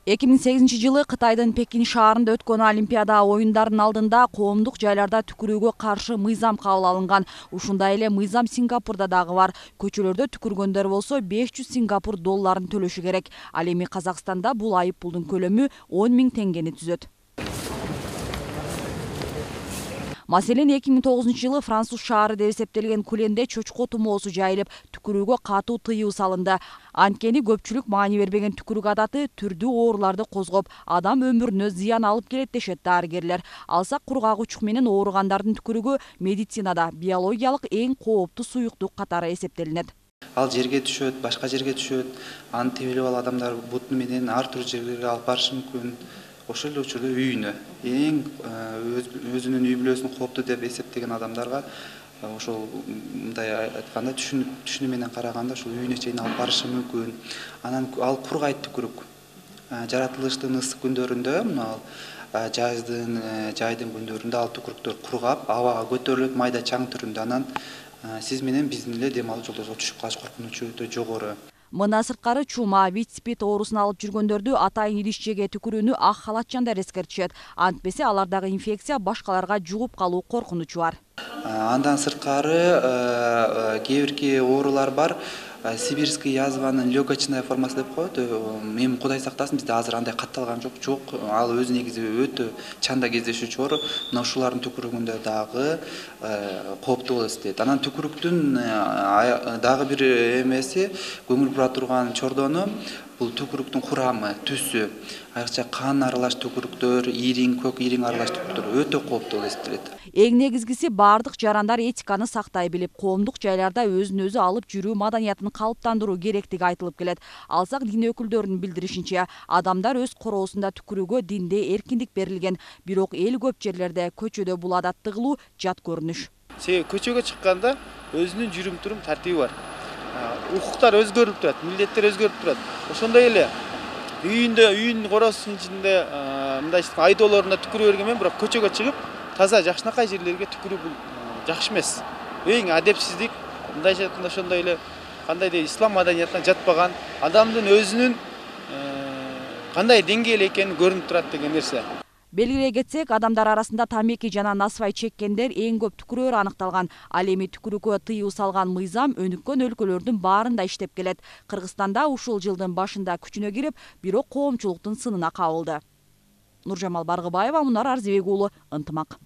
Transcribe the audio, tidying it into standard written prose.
2008-жылы Кытайдын Пекин шаарында өткөн Олимпиада оюндарынын алдында коомдук жайларда түкүрүүгө каршы мыйзам кабыл алынган. Ушундай эле мыйзам Сингапурда дагы бар. Көчөлөрдө түкүргөндөр болсо 500 Сингапур долларын төлөшү керек. Ал эми Казакстанда бул айып пулдун көлөмү 10 000 теңгени түзөт. Маселен 2009-жылы Француз шаары деп эсептелген Куленде чочко тумоосу жайылып, түкүрүүгө катуу тыюу салынды. Анткени көпчүлүк маани бербеген түкүрүк адаты түрдүү ооруларды козгоп, адам өмүрүнө зыян алып келет дешет дарыгерлер. Алсак кургагучук менен ооругандардын түкүрүгү медицинада биологиялык эң кооптуу суюктук катары эсептелинет. Ал жерге түшөт, башка жерге түшөт. Аны тебелеп ал адамдар буту менен ар түрдүү жерлерге алып барышы мүмкүн. Ошол эле учурда үйүнө эң өзүнүн үй бүлөсүн кооптуу деп эсептеген адамдарга ошол мындай айтканда түшүнүү менен караганда ошол үйүнө чейин алып барышы мүмкүн. Анан ал кургайт түкүрүк. Жаратылыштын ысык күндөрүндө мына жайдын күндөрүндө ал түкүрүктөр кургап, абага көтөрүлөт майда чаң түрүндө. Анан сиз менен биздин эле дем алуу жолдорубузга түшүп калыш коркунучу өтө жогору. Мына сырткары чума, вит-спид оорусун алып жүргөндөрдү атайын идиш-чеге түкүрүүнү ак халатчандар эскертишет. Антпесе алардагы инфекция башкаларга жугуп калуу коркунучу бар. Андан сырткары кээ бирки оорулар бар. Сибирский язванын легочная формасы деп коет. Эми Кудай сактасын, бизде азыр андай катталган жок. Ал өзү негизи өтө чанда кездешүүчү оору. Мына ушулардын түкүрүгүндө дагы кооптуу болот дейт. Анан түкүрүктүн дагы бир эмеси, көңүл бура турган чордону бул түкүрүктүн курамы, түсү. Айрыкча кан аралаш түкүрүктөр, көк ириң аралаш түкүрүктөр өтө кооптуу болуп эсептелет. Эң негизгиси бардык жарандар этиканы сактай билип, коомдук жайларда өзүн өзү алып жүрүү маданиятын калыптандыруу керектиги айтылып келет. Алсак дин өкүлдөрүнүн билдиришинче, адамдар өз короосунда түкүрүүгө динде эркиндик берилген, бирок эл көп жерлерде көчөдө бул адатты кылуу жат көрүнүш. Себеби көчөгө чыкканда өзүнүн жүрүм-турум тартиби бар. Укуктар өзгөрүлүп турат, милдеттер өзгөрүп турат. Ошондой эле үйүнүн короосунун ичинде мындай айдоолорунда түкүрө бергенмен, бирок көчөгө чыгып таза жакшынакай жерлерге түкүрүү бул жакшы эмес. Эң адепсиздик, мындайча айтканда ошондой эле кандай дейт, ислам маданиятына жатпаган, адамдын өзүнүн кандай деңгээлде экени көрүнүп турат деген нерсе. Белгилей кетсек, адамдар арасында тамеки жана насвай чеккендер эң көп түкүрөөрү аныкталган. Ал эми түкүрүүгө тыюу салган мыйзам өнүккөн өлкөлөрдүн баарында иштеп келет. Кыргызстанда ушул жылдын башында күчүнө кирип, бирок коомчулуктун сынына кабылды. Нуржамал Баргыбаева, Мунар Арзыбек уулу, Ынтымак.